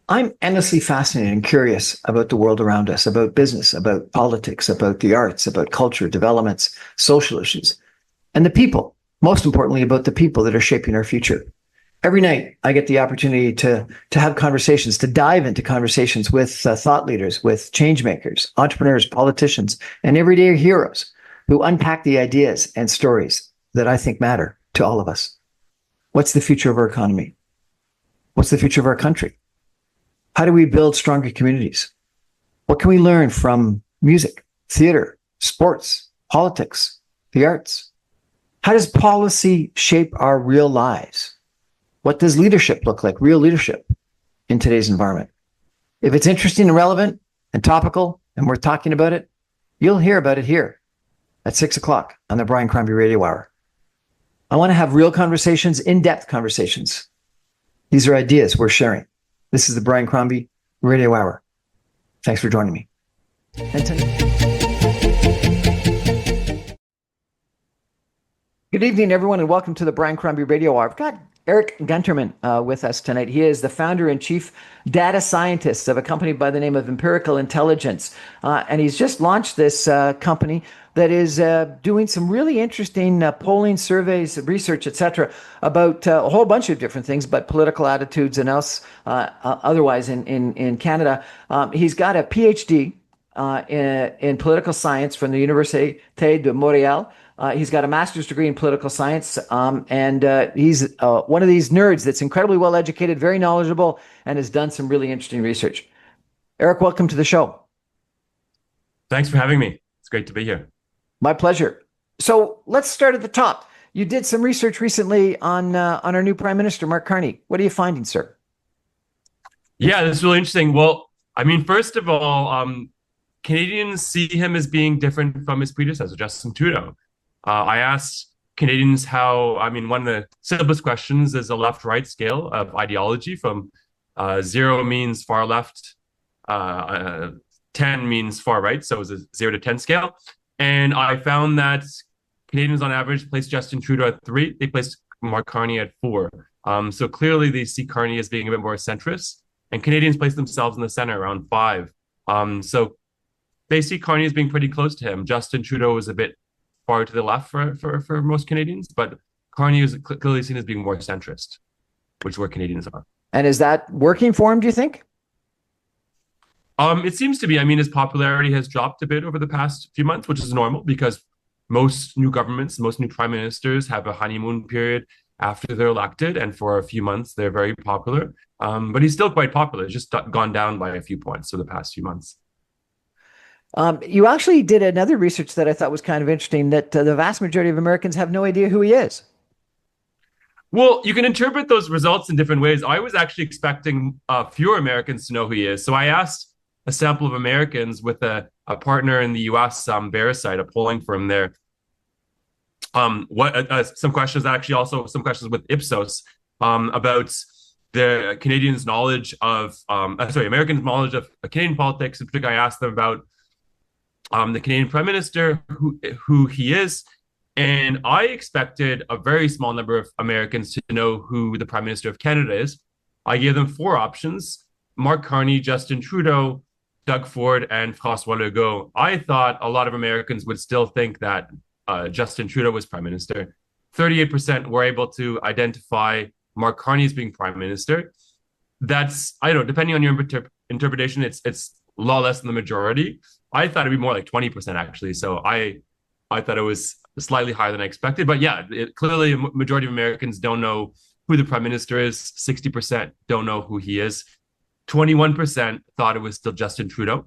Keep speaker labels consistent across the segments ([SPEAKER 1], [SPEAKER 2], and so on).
[SPEAKER 1] I'm endlessly fascinated and curious about the world around us, about business, about politics, about the arts, about culture, developments, social issues, and the people. Most importantly, about the people that are shaping our future. Every night, I get the opportunity to have conversations, to dive into conversations with thought leaders, with change makers, entrepreneurs, politicians, and everyday heroes who unpack the ideas and stories that I think matter to all of us. What's the future of our economy? What's the future of our country? How do we build stronger communities? What can we learn from music, theater, sports, politics, the arts? How does policy shape our real lives? What does leadership look like, real leadership in today's environment? If it's interesting and relevant and topical and we're talking about it, you'll hear about it here at 6 o'clock on the Brian Crombie Radio Hour. I want to have real conversations, in-depth conversations. These are ideas we're sharing. This is the Brian Crombie Radio Hour. Thanks for joining me. Good evening, everyone, and welcome to the Brian Crombie Radio Hour. I've got Eric Guntermann with us tonight. He is the founder and chief data scientist of a company by the name of Empirical Intelligence. And he's just launched this company that is doing some really interesting polling, surveys, research, etc., about a whole bunch of different things, but political attitudes and else otherwise in Canada. He's got a PhD in political science from the Université de Montréal. He's got a master's degree in political science, and he's one of these nerds that's incredibly well educated, very knowledgeable, and has done some really interesting research. Eric, welcome to the show.
[SPEAKER 2] Thanks for having me. It's great to be here.
[SPEAKER 1] My pleasure. So let's start at the top. You did some research recently on our new Prime Minister, Mark Carney. What are you finding, sir?
[SPEAKER 2] Yeah, that's really interesting. Well, I mean, first of all, Canadians see him as being different from his predecessor, Justin Trudeau. I asked Canadians how, I mean, one of the simplest questions is a left-right scale of ideology from 0 means far left, 10 means far right. So it was a 0 to 10 scale. And I found that Canadians on average placed Justin Trudeau at 3. They placed Mark Carney at 4. So clearly they see Carney as being a bit more centrist. And Canadians place themselves in the center around 5. So they see Carney as being pretty close to him. Justin Trudeau was a bit far to the left for most Canadians, but Carney is clearly seen as being more centrist, which is where Canadians are.
[SPEAKER 1] And is that working for him, do you think?
[SPEAKER 2] It seems to be. I mean, his popularity has dropped a bit over the past few months, which is normal because most new governments, most new prime ministers have a honeymoon period after they're elected, and for a few months they're very popular. But he's still quite popular. It's just gone down by a few points for the past few months.
[SPEAKER 1] You actually did another research that I thought was kind of interesting, that the vast majority of Americans have no idea who he is.
[SPEAKER 2] Well, you can interpret those results in different ways. I was actually expecting fewer Americans to know who he is. So I asked a sample of Americans with a partner in the US, Verisight, a polling firm there. Some questions, actually also some questions with Ipsos about the Canadians' knowledge of, Americans' knowledge of Canadian politics. In particular, I asked them about the Canadian Prime Minister, who he is. And I expected a very small number of Americans to know who the Prime Minister of Canada is. I gave them 4 options: Mark Carney, Justin Trudeau, Doug Ford, and François Legault. I thought a lot of Americans would still think that Justin Trudeau was Prime Minister. 38% were able to identify Mark Carney as being Prime Minister. That's, I don't know, depending on your interpretation, it's a lot less than the majority. I thought it'd be more like 20% actually. So I thought it was slightly higher than I expected. But yeah, clearly a majority of Americans don't know who the Prime Minister is. 60% don't know who he is. 21% thought it was still Justin Trudeau,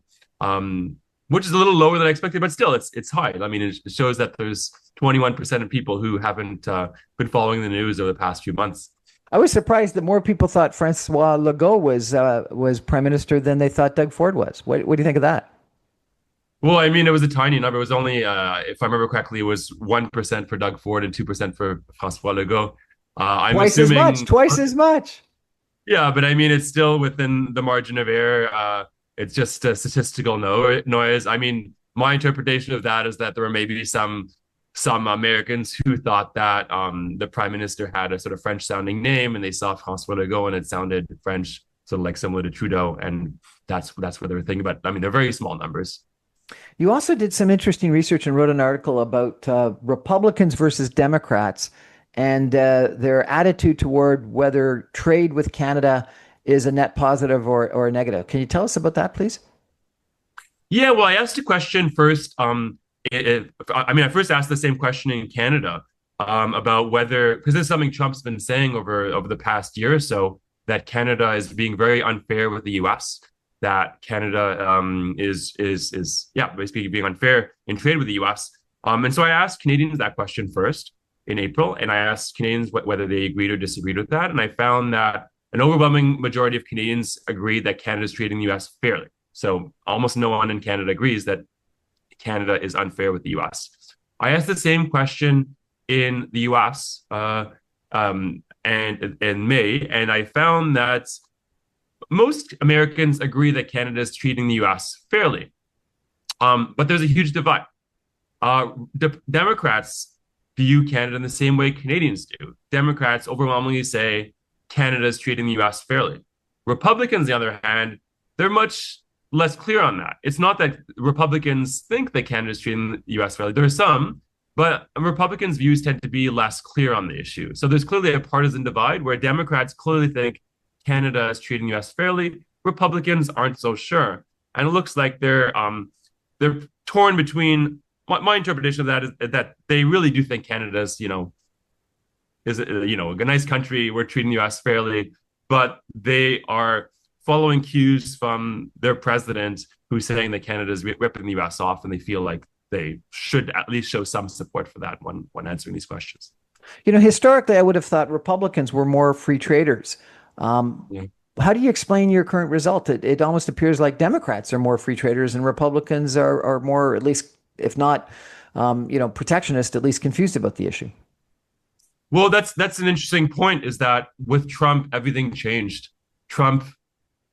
[SPEAKER 2] which is a little lower than I expected, but still it's high. I mean, it shows that there's 21% of people who haven't been following the news over the past few months.
[SPEAKER 1] I was surprised that more people thought François Legault was Prime Minister than they thought Doug Ford was. What do you think of that?
[SPEAKER 2] Well, I mean, it was a tiny number. It was only, if I remember correctly, it was 1% for Doug Ford and 2% for François Legault.
[SPEAKER 1] Twice as much.
[SPEAKER 2] Yeah, but I mean, it's still within the margin of error. It's just a statistical noise. I mean, my interpretation of that is that there were maybe some Americans who thought that the Prime Minister had a sort of French-sounding name, and they saw François Legault and it sounded French. sort of like similar to Trudeau, and that's what they were thinking about. I mean, they're very small numbers.
[SPEAKER 1] You also did some interesting research and wrote an article about Republicans versus Democrats and their attitude toward whether trade with Canada is a net positive or a negative. Can you tell us about that, please?
[SPEAKER 2] Yeah, well, I asked a question first. I mean, I first asked the same question in Canada about whether, because this is something Trump's been saying over the past year or so, that Canada is being very unfair with the U.S. That Canada is yeah, basically being unfair in trade with the U.S. And so I asked Canadians that question first in April, and I asked Canadians whether they agreed or disagreed with that, and I found that an overwhelming majority of Canadians agreed that Canada is treating the U.S. fairly. So almost no one in Canada agrees that Canada is unfair with the US. I asked the same question in the US and in May, and I found that most Americans agree that Canada is treating the US fairly. But there's a huge divide. Democrats view Canada in the same way Canadians do. Democrats overwhelmingly say Canada is treating the US fairly. Republicans, on the other hand, they're much less clear on that. It's not that Republicans think that Canada is treating the US fairly. There are some, but Republicans' views tend to be less clear on the issue. So there's clearly a partisan divide where Democrats clearly think Canada is treating the US fairly. Republicans aren't so sure. And it looks like they're torn between my interpretation of that is that they really do think Canada's, is a nice country. We're treating the US fairly, but they are following cues from their president who's saying that Canada is ripping the US off, and they feel like they should at least show some support for that when answering these questions.
[SPEAKER 1] Historically, I would have thought Republicans were more free traders.
[SPEAKER 2] Yeah.
[SPEAKER 1] How do you explain your current result? It almost appears like Democrats are more free traders and Republicans are more, at least, if not, protectionist, at least confused about the issue.
[SPEAKER 2] Well, that's an interesting point, is that with Trump, everything changed. Trump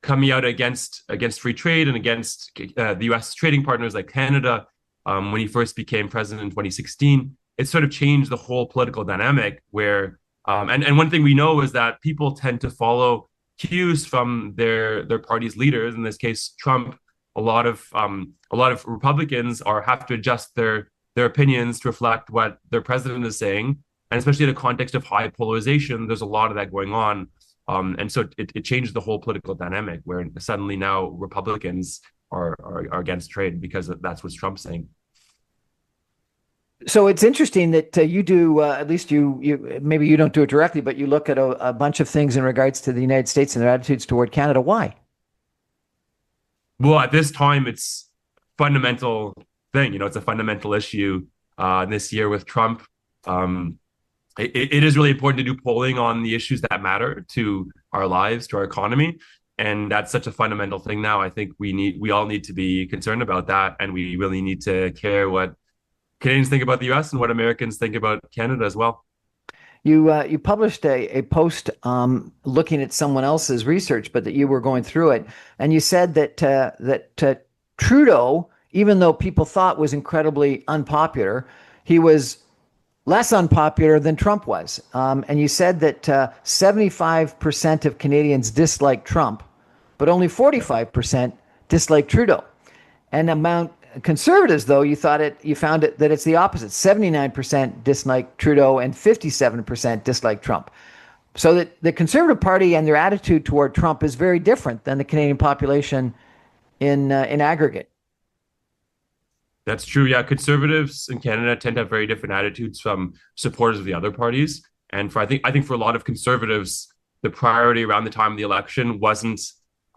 [SPEAKER 2] coming out against free trade and against the U.S. trading partners like Canada when he first became president in 2016, it sort of changed the whole political dynamic where, and one thing we know is that people tend to follow cues from their party's leaders. In this case, Trump. A lot of Republicans have to adjust their opinions to reflect what their president is saying, and especially in a context of high polarization, there's a lot of that going on. And so it changed the whole political dynamic where suddenly now Republicans are against trade because that's what Trump's saying.
[SPEAKER 1] So it's interesting that you do, at least you maybe you don't do it directly, but you look at a bunch of things in regards to the United States and their attitudes toward Canada. Why?
[SPEAKER 2] Well, at this time, it's a fundamental thing. It's a fundamental issue this year with Trump. It is really important to do polling on the issues that matter to our lives, to our economy. And that's such a fundamental thing now. I think we all need to be concerned about that. And we really need to care what Canadians think about the US and what Americans think about Canada as well.
[SPEAKER 1] You published a post looking at someone else's research, but that you were going through it, and you said that Trudeau, even though people thought was incredibly unpopular, he was less unpopular than Trump was. And you said that 75% of Canadians dislike Trump, but only 45% dislike Trudeau. And amount conservatives, though, you found that it's the opposite. 79% dislike Trudeau and 57% dislike Trump. So that the Conservative Party and their attitude toward Trump is very different than the Canadian population in aggregate.
[SPEAKER 2] That's true. Yeah, conservatives in Canada tend to have very different attitudes from supporters of the other parties. And I think for a lot of conservatives, the priority around the time of the election wasn't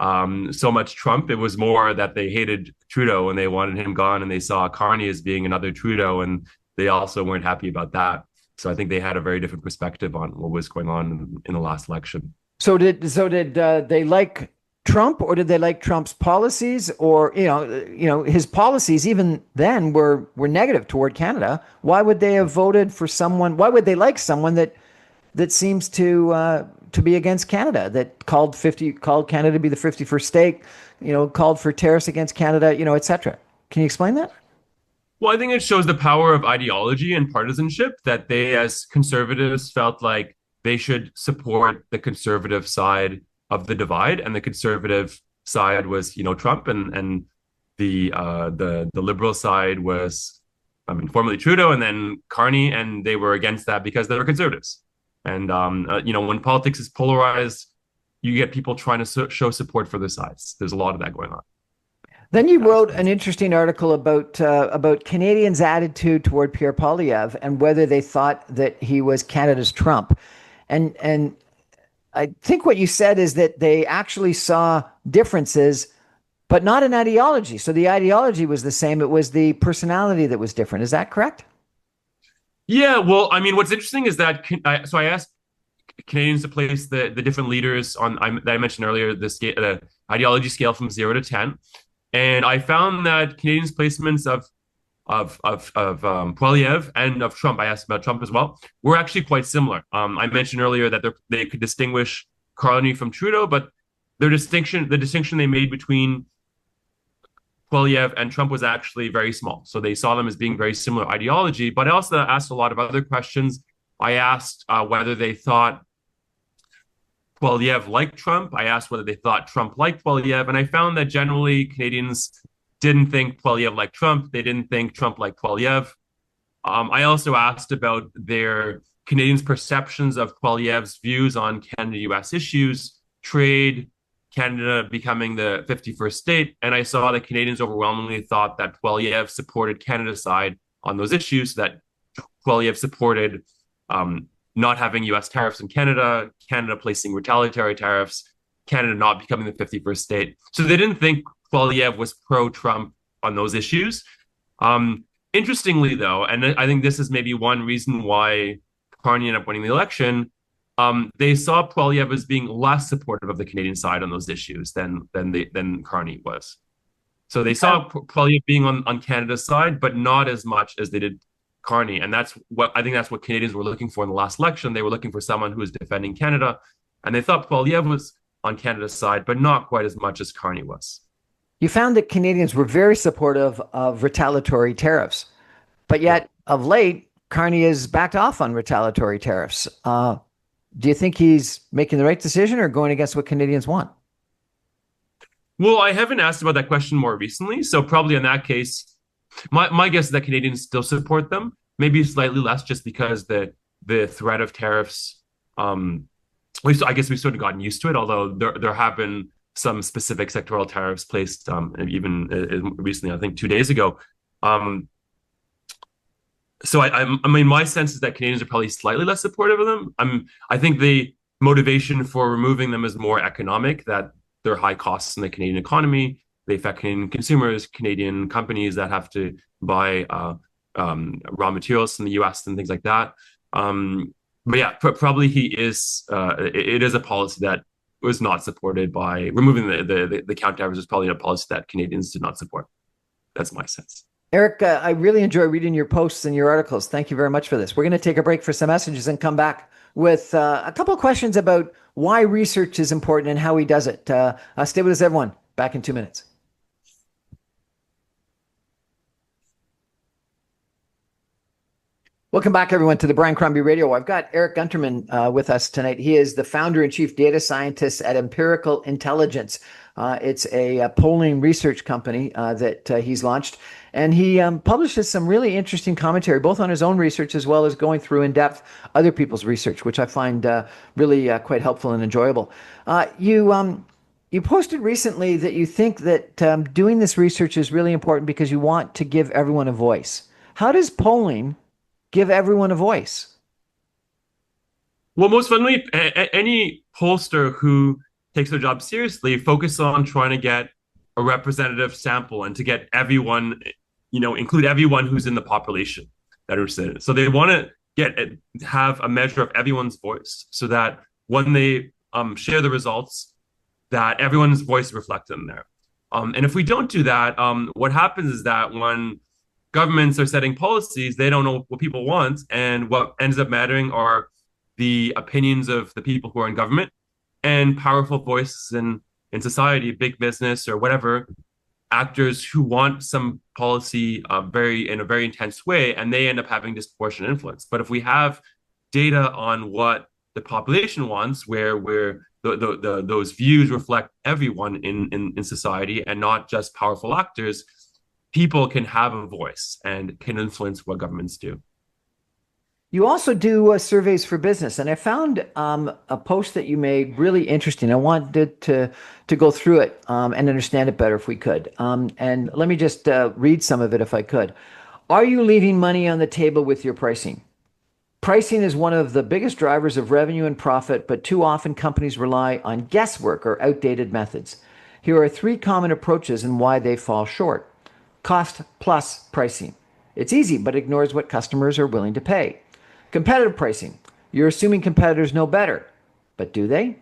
[SPEAKER 2] so much Trump. It was more that they hated Trudeau and they wanted him gone, and they saw Carney as being another Trudeau, and they also weren't happy about that. So I think they had a very different perspective on what was going on in the last election.
[SPEAKER 1] So did they like Trump, or did they like Trump's policies, or his policies even then were negative toward Canada? Why would they have voted for someone? Why would they like someone that seems to be against Canada, that called Canada to be the 51st state, called for tariffs against Canada, et cetera? Can you explain that?
[SPEAKER 2] Well, I think it shows the power of ideology and partisanship, that they, as conservatives, felt like they should support the conservative side of the divide, and the conservative side was, Trump, and the liberal side was, formerly Trudeau, and then Carney, and they were against that because they were conservatives. And when politics is polarized, you get people trying to show support for their sides. There's a lot of that going on.
[SPEAKER 1] Then you wrote an interesting article about Canadians' attitude toward Pierre Poilievre and whether they thought that he was Canada's Trump. And I think what you said is that they actually saw differences, but not in ideology. So the ideology was the same. It was the personality that was different. Is that correct?
[SPEAKER 2] Yeah, well, what's interesting is that I asked Canadians to place the different leaders that I mentioned earlier, the ideology scale from 0 to 10, and I found that Canadians' placements of Poilievre and of Trump, I asked about Trump as well, were actually quite similar. I mentioned earlier that they could distinguish Carney from Trudeau, but the distinction they made between Poilievre and Trump was actually very small. So they saw them as being very similar ideology. But I also asked a lot of other questions. I asked whether they thought Poilievre liked Trump. I asked whether they thought Trump liked Poilievre. And I found that generally Canadians didn't think Poilievre liked Trump. They didn't think Trump liked Poilievre. I also asked about their Canadians' perceptions of Poilievre's views on Canada-US issues, trade, Canada becoming the 51st state. And I saw that Canadians overwhelmingly thought that Poilievre supported Canada's side on those issues, that Poilievre supported not having US tariffs in Canada, Canada placing retaliatory tariffs, Canada not becoming the 51st state. So they didn't think Poilievre was pro-Trump on those issues. Interestingly, though, and I think this is maybe one reason why Carney ended up winning the election, they saw Poilievre as being less supportive of the Canadian side on those issues than Carney was. So they saw Poilievre being on Canada's side, but not as much as they did Carney. And that's what Canadians were looking for in the last election. They were looking for someone who was defending Canada, and they thought Poilievre was on Canada's side, but not quite as much as Carney was.
[SPEAKER 1] You found that Canadians were very supportive of retaliatory tariffs, but yet of late, Carney has backed off on retaliatory tariffs. Do you think he's making the right decision or going against what Canadians want?
[SPEAKER 2] Well, I haven't asked about that question more recently, so probably in that case, my guess is that Canadians still support them, maybe slightly less, just because the threat of tariffs. I guess we've sort of gotten used to it, although there have been some specific sectoral tariffs placed even recently, I think 2 days ago. So my sense is that Canadians are probably slightly less supportive of them. I think the motivation for removing them is more economic, that there are high costs in the Canadian economy. They affect Canadian consumers, Canadian companies that have to buy raw materials from the US and things like that. But yeah, probably it is a policy that was not supported by removing the count tariffs. Is probably a policy that Canadians did not support. That's my sense.
[SPEAKER 1] Eric, I really enjoy reading your posts and your articles. Thank you very much for this. We're going to take a break for some messages and come back with a couple of questions about why research is important and how he does it. Stay with us, everyone. Back in 2 minutes. Welcome back, everyone, to the Brian Crombie Radio. I've got Eric Guntermann with us tonight. He is the founder and chief data scientist at Empirical Intelligence. It's a polling research company that he's launched. And he publishes some really interesting commentary, both on his own research as well as going through in depth other people's research, which I find really quite helpful and enjoyable. You posted recently that you think that doing this research is really important because you want to give everyone a voice. How does polling give everyone a voice?
[SPEAKER 2] Well, most fundamentally, any pollster who takes their job seriously focus on trying to get a representative sample and to get everyone, include everyone who's in the population that are interested. So they want to have a measure of everyone's voice so that when they share the results, that everyone's voice is reflected in there. And if we don't do that, what happens is that when governments are setting policies, they don't know what people want, and what ends up mattering are the opinions of the people who are in government and powerful voices in society, big business or whatever, actors who want some policy in a very intense way, and they end up having disproportionate influence. But if we have data on what the population wants, where those views reflect everyone in society and not just powerful actors, people can have a voice and can influence what governments do.
[SPEAKER 1] You also do surveys for business, and I found a post that you made really interesting. I wanted to go through it and understand it better if we could. And let me just read some of it if I could. Are you leaving money on the table with your pricing? Pricing is one of the biggest drivers of revenue and profit, but too often companies rely on guesswork or outdated methods. Here are three common approaches and why they fall short. Cost plus pricing. It's easy, but ignores what customers are willing to pay. Competitive pricing. You're assuming competitors know better, but do they?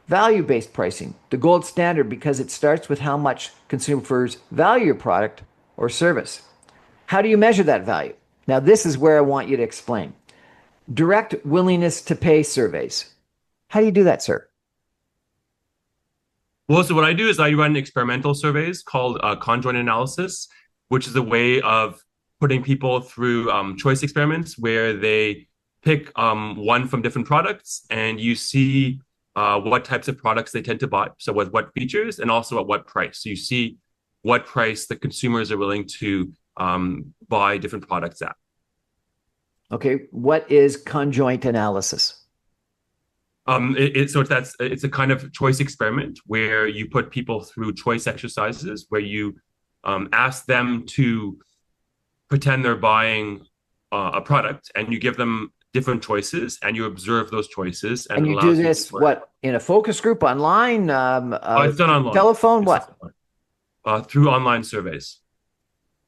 [SPEAKER 1] Value-based pricing, the gold standard because it starts with how much consumers value your product or service. How do you measure that value? Now, this is where I want you to explain. Direct willingness to pay surveys. How do you do that, sir?
[SPEAKER 2] Well, so what I do is I run experimental surveys called conjoint analysis, which is a way of putting people through choice experiments where they pick one from different products and you see what types of products they tend to buy. So with what features and also at what price. So you see what price the consumers are willing to buy different products at.
[SPEAKER 1] Okay, what is conjoint analysis?
[SPEAKER 2] It's a kind of choice experiment where you put people through choice exercises where you ask them to pretend they're buying a product and you give them different choices and you observe those choices
[SPEAKER 1] and you do this what in a focus group online
[SPEAKER 2] it's done online.
[SPEAKER 1] Telephone what
[SPEAKER 2] through online surveys.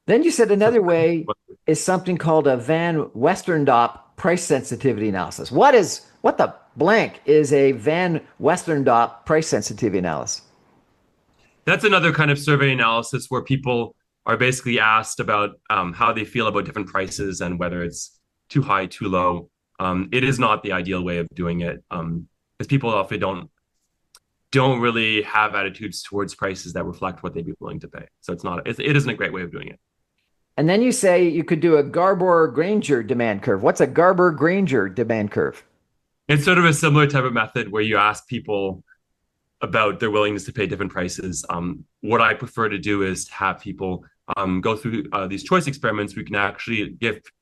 [SPEAKER 1] Then you said another way is something called a Van Westendorp price sensitivity analysis. What the blank is a Van Westendorp price sensitivity analysis?
[SPEAKER 2] That's another kind of survey analysis where people are basically asked about how they feel about different prices and whether it's too high, too low. It is not the ideal way of doing it because people often don't really have attitudes towards prices that reflect what they'd be willing to pay. So it isn't a great way of doing it.
[SPEAKER 1] And then you say you could do a Garber-Granger demand curve. What's a Garber-Granger demand curve?
[SPEAKER 2] It's sort of a similar type of method where you ask people about their willingness to pay different prices. What I prefer to do is have people go through these choice experiments. We can actually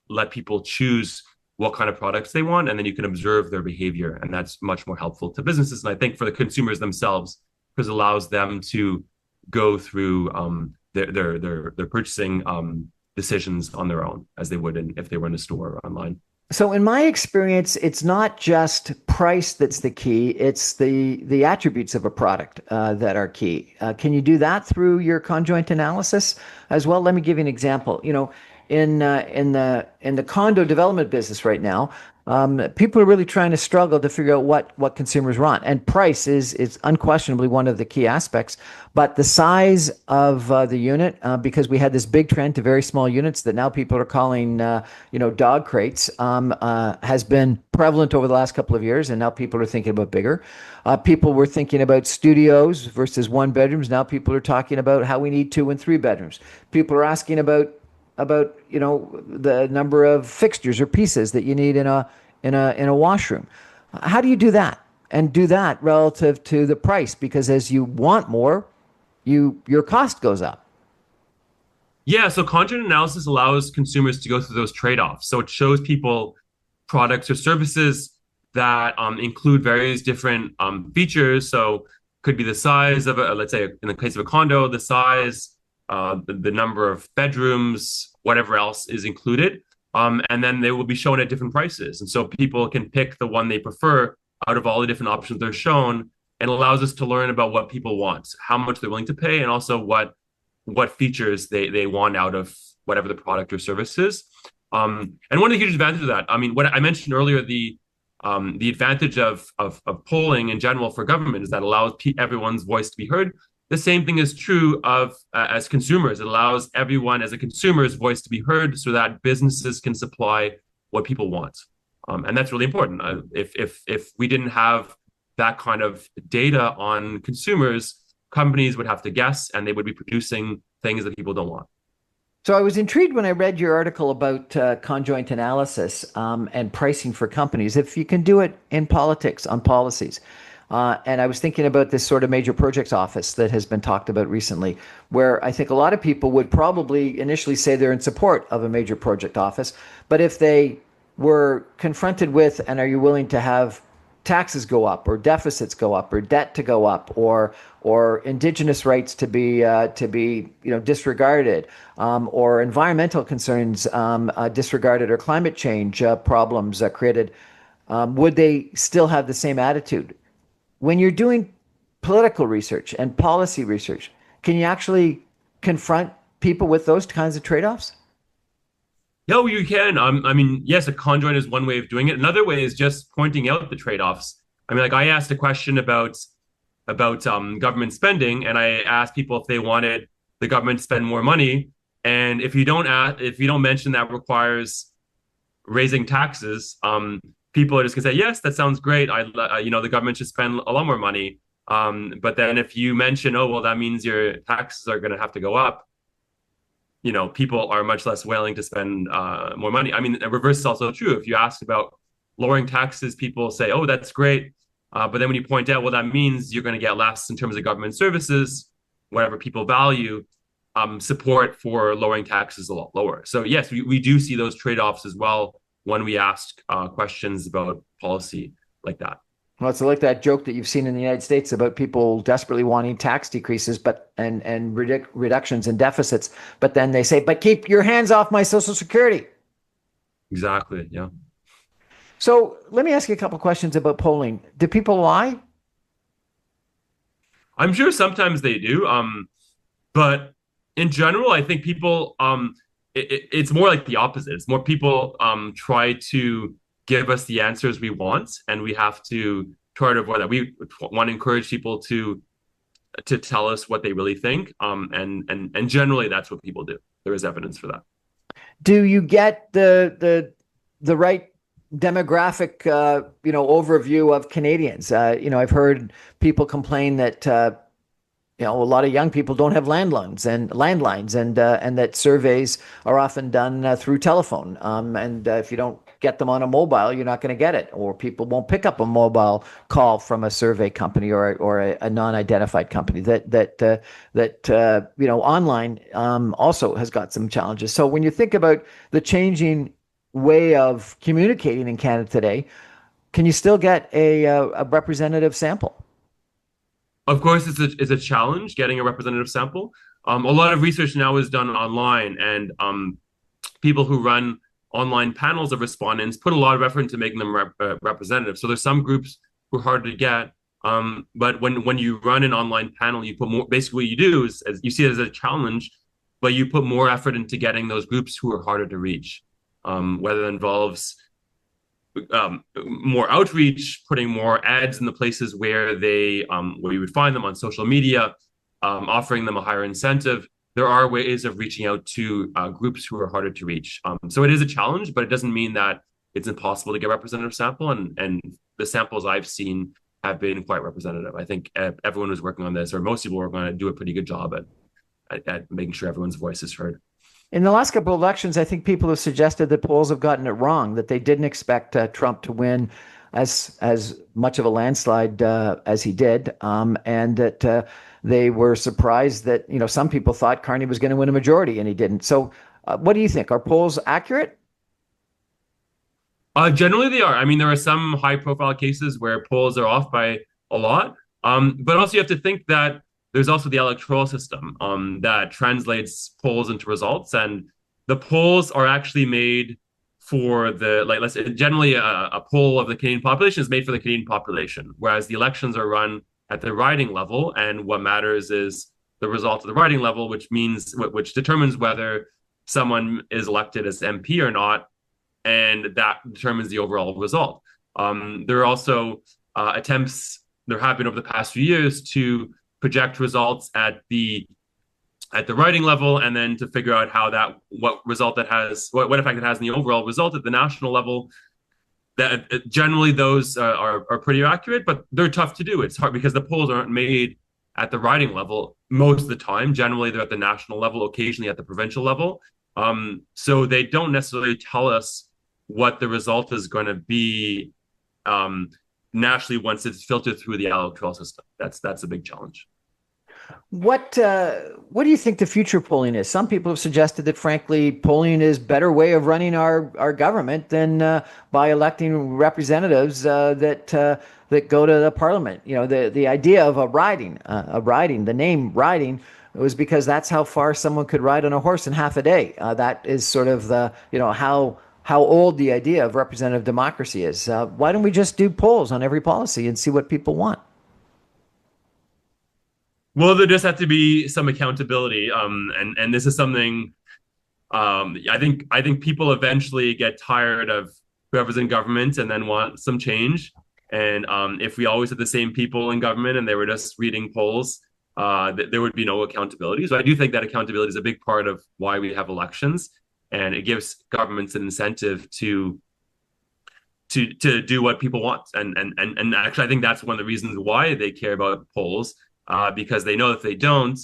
[SPEAKER 2] let people choose what kind of products they want, and then you can observe their behavior, and that's much more helpful to businesses. And I think for the consumers themselves, because it allows them to go through their purchasing decisions on their own as they would if they were in a store or online.
[SPEAKER 1] So in my experience, it's not just price that's the key. It's the attributes of a product that are key. Can you do that through your conjoint analysis as well? Let me give you an example. In the condo development business right now, people are really trying to struggle to figure out what consumers want, and price is unquestionably one of the key aspects. But the size of the unit, because we had this big trend to very small units that now people are calling dog crates, has been prevalent over the last couple of years, and now people are thinking about bigger. People were thinking about studios versus one bedrooms. Now people are talking about how we need 2 and 3 bedrooms. People are asking about the number of fixtures or pieces that you need in a washroom. How do you do that and do that relative to the price? Because as you want more, your cost goes up.
[SPEAKER 2] Yeah, so content analysis allows consumers to go through those trade-offs. So it shows people products or services that include various different features. So could be the size of let's say in the case of a condo, the size, the number of bedrooms, whatever else is included. And then they will be shown at different prices. And so people can pick the one they prefer out of all the different options they're shown, and allows us to learn about what people want, how much they're willing to pay, and also what features they want out of whatever the product or service is. And one of the huge advantages of that, I mean, what I mentioned earlier, the advantage of polling in general for government is that it allows everyone's voice to be heard. The same thing is true of as consumers. It allows everyone as a consumer's voice to be heard so that businesses can supply what people want. And that's really important. If we didn't have that kind of data on consumers, companies would have to guess and they would be producing things that people don't want.
[SPEAKER 1] So I was intrigued when I read your article about conjoint analysis and pricing for companies. If you can do it in politics on policies. And I was thinking about this sort of major projects office that has been talked about recently, where I think a lot of people would probably initially say they're in support of a major project office. But if they were confronted with, and are you willing to have taxes go up or deficits go up or debt to go up or indigenous rights to be disregarded or environmental concerns disregarded or climate change problems created, would they still have the same attitude? When you're doing political research and policy research, can you actually confront people with those kinds of trade-offs?
[SPEAKER 2] No, you can. I mean, yes, a conjoint is one way of doing it. Another way is just pointing out the trade-offs. I mean, like I asked a question about government spending, and I asked people if they wanted the government to spend more money. And if you don't mention that requires raising taxes, people are just gonna say, yes, that sounds great. The government should spend a lot more money. But then if you mention, oh, well, that means your taxes are going to have to go up, people are much less willing to spend more money. I mean, the reverse is also true. If you ask about lowering taxes, people say, oh, that's great. But then when you point out, well, that means you're going to get less in terms of government services, whatever people value, support for lowering taxes a lot lower. So yes, we do see those trade-offs as well when we ask questions about policy like that.
[SPEAKER 1] Well, it's like that joke that you've seen in the United States about people desperately wanting tax decreases, and reductions in deficits, but then they say, "But keep your hands off my Social Security."
[SPEAKER 2] Exactly. Yeah.
[SPEAKER 1] So let me ask you a couple of questions about polling. Do people lie?
[SPEAKER 2] I'm sure sometimes they do. But in general, I think people it's more like the opposite. It's more people try to give us the answers we want, and we have to try to avoid that. We want to encourage people to tell us what they really think. And generally that's what people do. There is evidence for that.
[SPEAKER 1] Do you get the right demographic overview of Canadians? I've heard people complain that a lot of young people don't have landlines and that surveys are often done through telephone. And if you don't get them on a mobile, you're not going to get it, or people won't pick up a mobile call from a survey company or a non-identified company. That online also has got some challenges. So when you think about the changing way of communicating in Canada today, can you still get a representative sample?
[SPEAKER 2] Of course, it's a challenge getting a representative sample. A lot of research now is done online, and people who run online panels of respondents put a lot of effort into making them representative. So there's some groups who are hard to get, but when you run an online panel, you put more. Basically, what you do is you see it as a challenge, but you put more effort into getting those groups who are harder to reach. Whether it involves more outreach, putting more ads in the places where where you would find them on social media, offering them a higher incentive. There are ways of reaching out to groups who are harder to reach. So it is a challenge, but it doesn't mean that it's impossible to get a representative sample. And the samples I've seen have been quite representative. I think everyone who's working on this, or most people, are going to do a pretty good job at making sure everyone's voice is heard.
[SPEAKER 1] In the last couple of elections, I think people have suggested that polls have gotten it wrong, that they didn't expect Trump to win as much of a landslide as he did, and that they were surprised that some people thought Carney was going to win a majority and he didn't. So, what do you think? Are polls accurate?
[SPEAKER 2] Generally, they are. I mean, there are some high-profile cases where polls are off by a lot, but also you have to think that there's also the electoral system that translates polls into results, and the polls are actually made for generally a poll of the Canadian population is made for the Canadian population, whereas the elections are run at the riding level, and what matters is the result of the riding level, which determines whether someone is elected as MP or not, and that determines the overall result. There are also attempts, there have been over the past few years, to project results at the riding level, and then to figure out what effect it has in the overall result at the national level. That generally those are pretty accurate, but they're tough to do. It's hard because the polls aren't made at the riding level most of the time. Generally, they're at the national level, occasionally at the provincial level. So they don't necessarily tell us what the result is going to be um, nationally once it's filtered through the electoral system. That's a big challenge.
[SPEAKER 1] What do you think the future of polling is? Some people have suggested that, frankly, polling is a better way of running our government than by electing representatives that go to the parliament. You know, the idea of a riding, the name riding was because that's how far someone could ride on a horse in half a day. That is sort of the, you know, how old the idea of representative democracy is. Why don't we just do polls on every policy and see what people want?
[SPEAKER 2] Well, there just have to be some accountability, and this is something I think people eventually get tired of whoever's in government and then want some change. And if we always had the same people in government and they were just reading polls, there would be no accountability. So I do think that accountability is a big part of why we have elections, and it gives governments an incentive to do what people want. And actually, I think that's one of the reasons why they care about polls, because they know if they don't,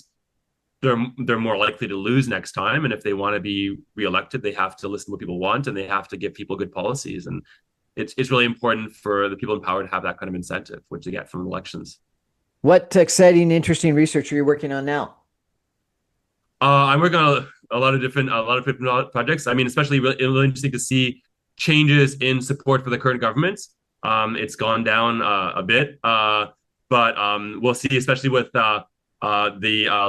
[SPEAKER 2] they're more likely to lose next time. And if they want to be reelected, they have to listen to what people want, and they have to give people good policies. And it's really important for the people in power to have that kind of incentive, which they get from elections.
[SPEAKER 1] What exciting, interesting research are you working on now?
[SPEAKER 2] I'm working on a lot of different projects. I mean, especially really interesting to see changes in support for the current government. It's gone down a bit, but we'll see, especially with the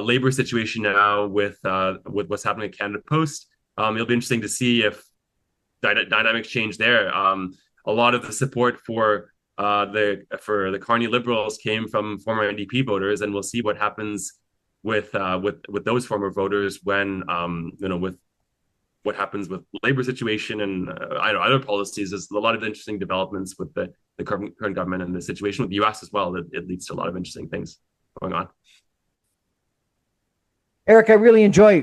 [SPEAKER 2] labor situation now with what's happening at Canada Post. It'll be interesting to see if dynamics change there. A lot of the support for the Carney Liberals came from former NDP voters, and we'll see what happens with those former voters when with what happens with labor situation and other policies. There's a lot of interesting developments with the current government and the situation with the U.S. as well. It leads to a lot of interesting things going on.
[SPEAKER 1] Eric, I really enjoy,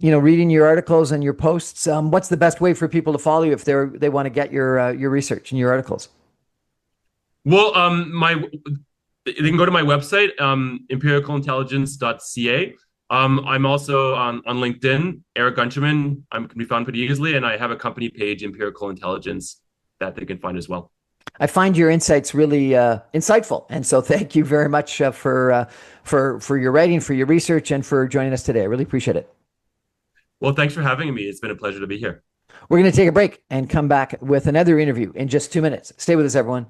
[SPEAKER 1] reading your articles and your posts. What's the best way for people to follow you if they want to get your research and your articles?
[SPEAKER 2] Well, they can go to my website, empiricalintelligence.ca. I'm also on LinkedIn, Eric Guntermann. I can be found pretty easily, and I have a company page, Empirical Intelligence, that they can find as well.
[SPEAKER 1] I find your insights really insightful, and so thank you very much for your writing, for your research, and for joining us today. I really appreciate it.
[SPEAKER 2] Well, thanks for having me. It's been a pleasure to be here.
[SPEAKER 1] We're going to take a break and come back with another interview in just 2 minutes. Stay with us, everyone.